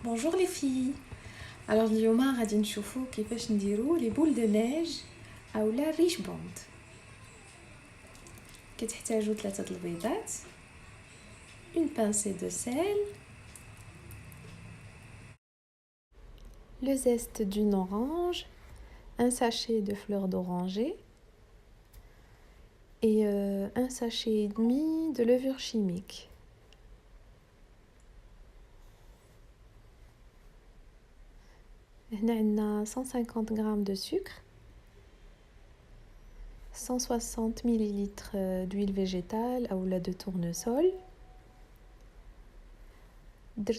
Bonjour les filles. Alors اليوم غادي نشوفوا كيفاش نديروا لي بول دو نيج اولا ريش بوند. كتحتاجوا 3 البيضات، une pincée de sel, le zeste d'une orange, un sachet de fleurs d'oranger et un sachet et demi de levure chimique. هنا عندنا 150 grammes de sucre, 160 ml d'huile végétale ou de tournesol,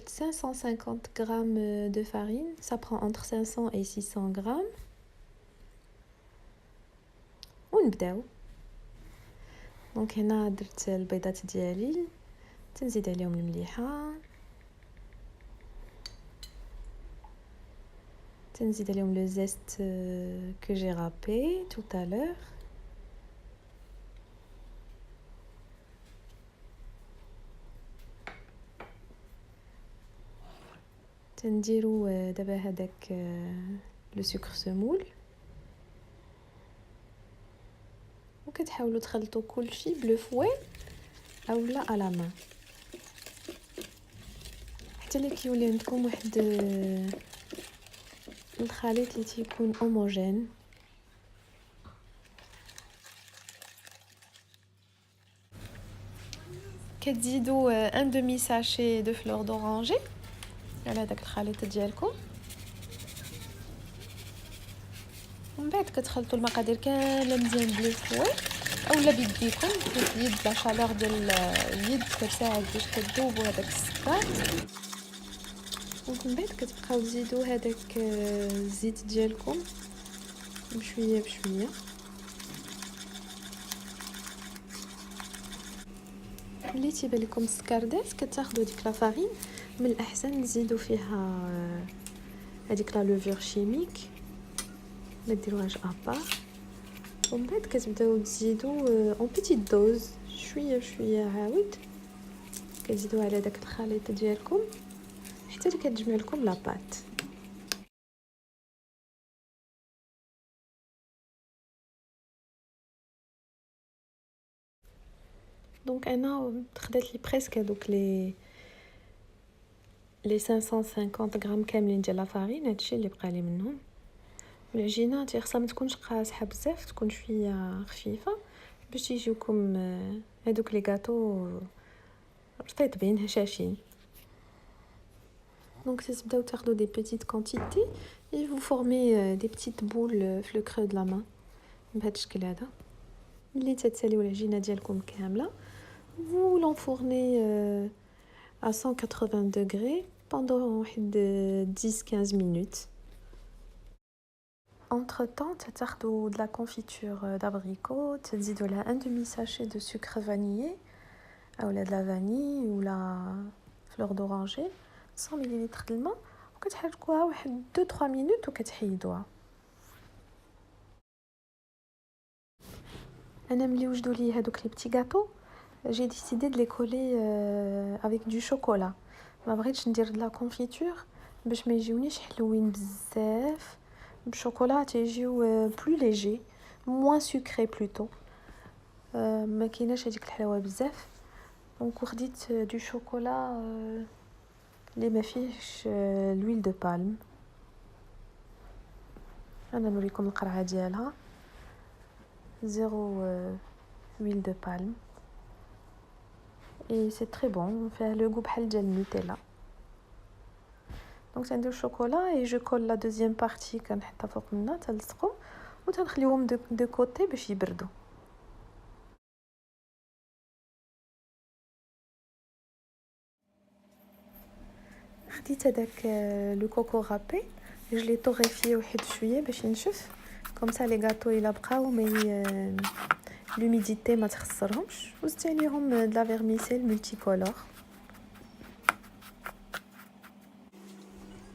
550 grammes de farine, ça prend entre 500 et 600 grammes. ونبداو. دونك هنا درت البيضات ديالي، تنزيد عليهم المليحه، تنزيد عليهم لو زيست que j'ai râpé tout à l'heure. تنديروا دابا هذاك لو سكر سمول، وكتحاولوا تخلطوا كلشي بلو فوي اولا على ما حتى اللي كيولي عندكم واحد الخليط اللي تيكون هوموجين. كتزيدوا ان دومي ساشي دو فلور دورانجي على هذاك الخليط ديالكم، ومن بعد كتخلطوا المقادير كامله مزيان بلو فوي اولا بيديكم، اليد لا شالور ديال اليد كتساعد باش كتذوبوا هذاك السكر. ومن بعد كتبقاو تزيدوا هذاك الزيت ديالكم بشويه بشويه. ملي تيبان لكم السكر داز كتاخذوا ديك لا فارين، من الاحسن تزيدوا فيها هذيك لا لوفور شيميك، ما ديروهاش ابار. ومن بعد كتبداو تزيدوا اون بيتيت دوز شويه بشويه، عاود كتزيدوا على داك الخليط ديالكم حتى كتجمع لكم لا بات. دونك انا خدات لي بريسك هذوك لي 550 غرام كاملين ديال لا فارين، هادشي اللي بقى لي منهم. العجينه خصها ما تكونش قاصحه بزاف، تكون شويه خفيفه باش يجيوكم هذوك لي غاتو رطيبين هشاشين. دونك تبداو تاخذوا دي بيتيت كونتيتي et vous formez des petites boules في le creux de la main بهذا الشكل هذا. ملي تتساليو العجينه ديالكم كامله، vous l'enfournez à 180 degrés pendant 10-15 minutes. Entre temps, تاخذوا de la confiture d'abricot، تزيدوا لها un demi sachet de sucre vanillé ou de la vanille ou la fleur d'oranger، 100 ml د الماء، وكتحركوها واحد 2-3 minutes وكتحيدوها. انا ملي وجدوا لي هذوك لي بتي غاتو j'ai décidé de les coller avec du chocolat. ما بغيتش ندير de la confiture باش ما يجيونيش حلوين بزاف. بالشوكولا تيجيو plus léger, moins sucré plutôt. ما كايناش هذيك الحلاوه بزاف، دونك خديت دو شوكولا اللي ما فيهش l'huile de palme. انا نوريكم القرعه ديالها، زيرو huile de palme et c'est très bon، فيها لو غو بحال ديال النوتيلا. دونك تندير الشوكولا et je colle la deuxième partie كنحطها فوق منها تلصقوا، وتنخليوهم دو كوتي باش يبردوا. خديت هذاك لو كوكو رابي، je l'ai torréfié واحد شويه باش ينشف، comme ça les gâteaux الا بقاو ما l'humidité ما تخسرهمش. وزدت عليهم de la vermicelle multicolore.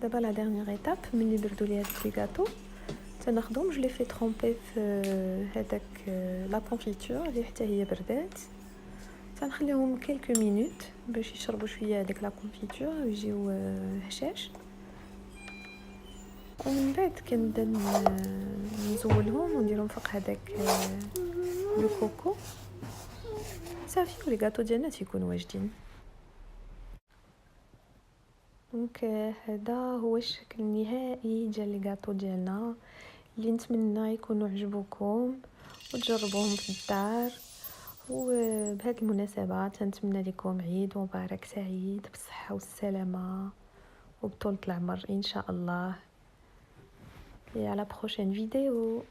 دابا لا dernière étape، ملي بردوا لي هاد لي gâteaux تناخذهم، je les fais tremper في هذاك لا confiture اللي حتى هي بردات، تنخليهم كلكو مينوت باش يشربوا شويه هذيك لا كونفيتور ويجيو هشاش. ومن بعد كنبدا نزولهم ونديرهم فوق هذاك لو كوكو صافي. ولي غاتو ديالنا تيكونوا واجدين. دونك هذا هو الشكل النهائي ديال لي غاتو ديالنا اللي نتمنى يكونوا عجبوكم وتجربوهم في الدار. وبهذه المناسبة تنتمنى لكم عيد مبارك سعيد بالصحة والسلامة وبطولة العمر إن شاء الله. Et à la prochaine vidéo.